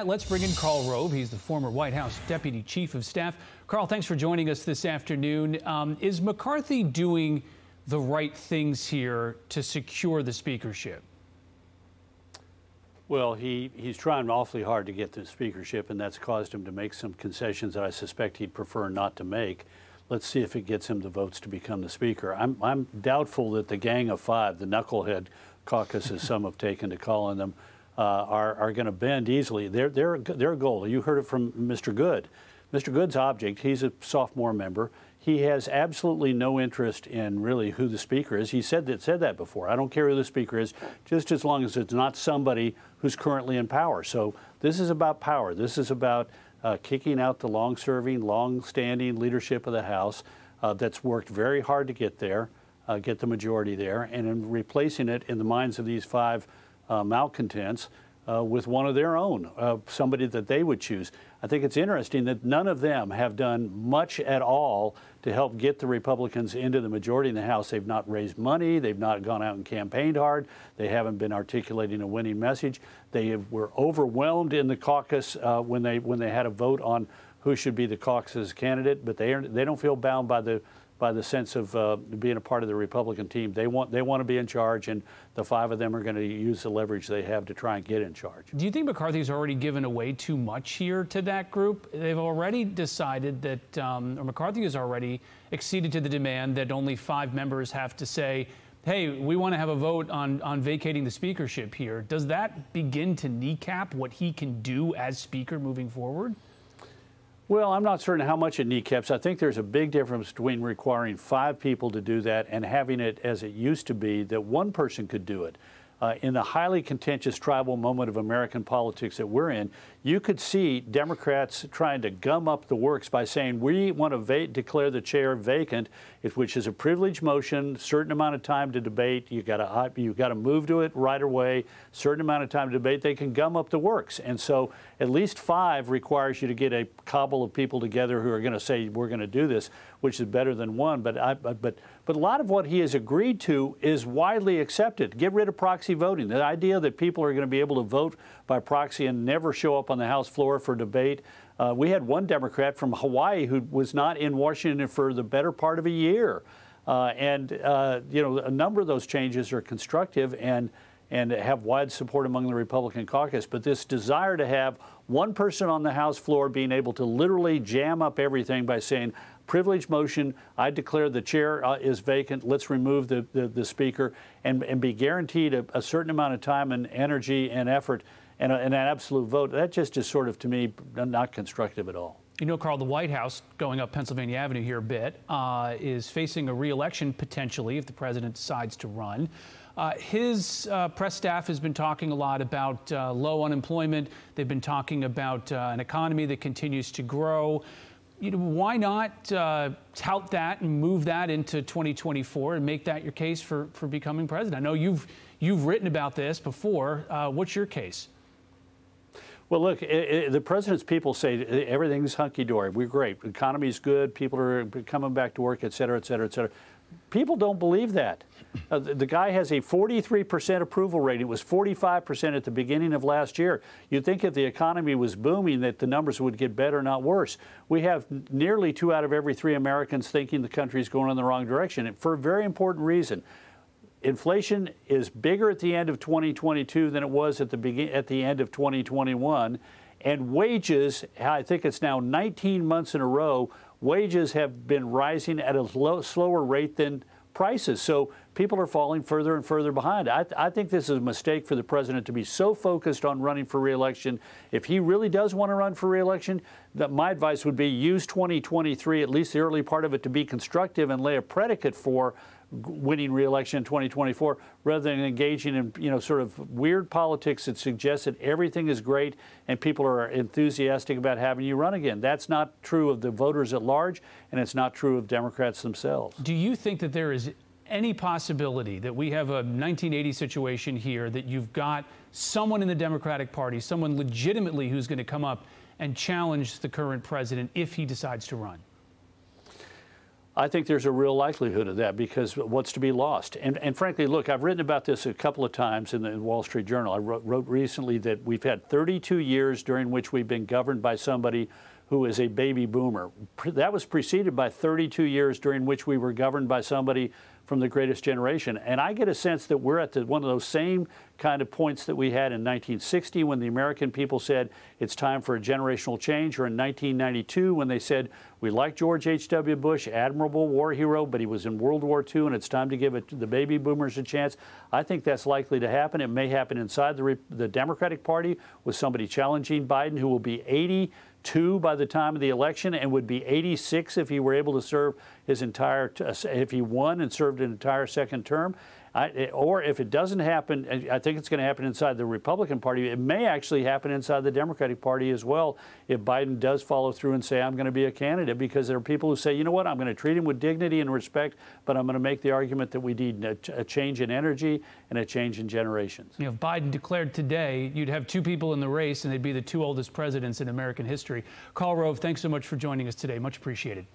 Let's bring in Karl Rove. He's the former White House Deputy Chief of Staff. Karl, thanks for joining us this afternoon. Is McCarthy doing the right things here to secure the speakership? Well, he's trying awfully hard to get the speakership, and that's caused him to make some concessions that I suspect he'd prefer not to make. Let's see if it gets him the votes to become the speaker. I'm doubtful that the Gang of Five, the knucklehead caucus, as some have taken to calling them, are going to bend easily. Their goal, you heard it from Mr. Good. Mr. Good's object, he's a sophomore member. He has absolutely no interest in really who the speaker is. He said that before. I don't care who the speaker is, just as long as it's not somebody who's currently in power. So this is about power. This is about kicking out the long-serving, long-standing leadership of the House that's worked very hard to get there, get the majority there, and in replacing it in the minds of these five malcontents with one of their own, somebody that they would choose. I think it's interesting that none of them have done much at all to help get the Republicans into the majority in the House. They've not raised money. They've not gone out and campaigned hard. They haven't been articulating a winning message. They were overwhelmed in the caucus when they had a vote on who should be the caucus candidate, but they don't feel bound by the sense of being a part of the Republican team. They want to be in charge, and the five of them are going to use the leverage they have to try and get in charge. Do you think McCarthy's already given away too much here to that group? They've already decided that, or McCarthy has already acceded to the demand that only 5 members have to say, hey, we want to have a vote on vacating the speakership here. Does that begin to kneecap what he can do as speaker moving forward? Well, I'm not certain how much it kneecaps. I think there's a big difference between requiring 5 people to do that and having it as it used to be that one person could do it. In the highly contentious tribal moment of American politics that we're in, you could see Democrats trying to gum up the works by saying we want to declare the chair vacant, which is a privileged motion, certain amount of time to debate. You got to move to it right away, certain amount of time to debate. They can gum up the works, and so at least 5 requires you to get a cobble of people together who are going to say we're going to do this, which is better than one. But a lot of what he has agreed to is widely accepted. Get rid of proxy voting. The idea that people are going to be able to vote by proxy and never show up on the House floor for debate. We had one Democrat from Hawaii who was not in Washington for the better part of a year. A number of those changes are constructive and have wide support among the Republican caucus. But this desire to have one person on the House floor being able to literally jam up everything by saying, privileged motion, I declare the chair is vacant, let's remove the speaker, and be guaranteed a certain amount of time and energy and effort and an absolute vote, that just is sort of, to me, not constructive at all. You know, Karl, the White House, going up Pennsylvania Avenue here a bit, is facing a reelection potentially if the president decides to run. His press staff has been talking a lot about low unemployment. They've been talking about an economy that continues to grow. Why not tout that and move that into 2024 and make that your case for becoming president? I know you've written about this before. What's your case? Well, look, the president's people say everything's hunky-dory. We're great. The economy's good. People are coming back to work, et cetera, et cetera, et cetera. People don't believe that. The guy has a 43% approval rating. It was 45% at the beginning of last year. You'd think if the economy was booming that the numbers would get better, not worse. We have nearly 2 out of every 3 Americans thinking the country's going in the wrong direction, and for a very important reason. Inflation is bigger at the end of 2022 than it was at the end of 2021. And wages, I think it's now 19 months in a row, wages have been rising at a slower rate than prices. So people are falling further and further behind. I think this is a mistake for the president to be so focused on running for re-election. If he really does want to run for re-election, my advice would be use 2023, at least the early part of it, to be constructive and lay a predicate for winning re-election in 2024, rather than engaging in sort of weird politics that suggests that everything is great and people are enthusiastic about having you run again. That's not true of the voters at large, and it's not true of Democrats themselves. Do you think that there is any possibility that we have a 1980 situation here, that you've got someone in the Democratic Party, someone legitimately who's going to come up and challenge the current president if he decides to run? I think there's a real likelihood of that because what's to be lost? And frankly, look, I've written about this a couple of times in the Wall Street Journal. I wrote recently that we've had 32 years during which we've been governed by somebody who is a baby boomer. That was preceded by 32 years during which we were governed by somebody from the greatest generation. And I get a sense that we're at one of those same kind of points that we had in 1960 when the American people said it's time for a generational change, or in 1992 when they said we like George H.W. Bush, admirable war hero, but he was in World War II and it's time to give the baby boomers a chance. I think that's likely to happen. It may happen inside the Democratic Party with somebody challenging Biden who will be 82 by the time of the election and would be 86 if he were able to serve his entire, if he won and served an entire second term. Or if it doesn't happen, I think it's going to happen inside the Republican Party. It may actually happen inside the Democratic Party as well if Biden does follow through and say, I'm going to be a candidate, because there are people who say, you know what, I'm going to treat him with dignity and respect, but I'm going to make the argument that we need a change in energy and a change in generations. You know, if Biden declared today, you'd have two people in the race and they'd be the two oldest presidents in American history. Karl Rove, thanks so much for joining us today. Much appreciated.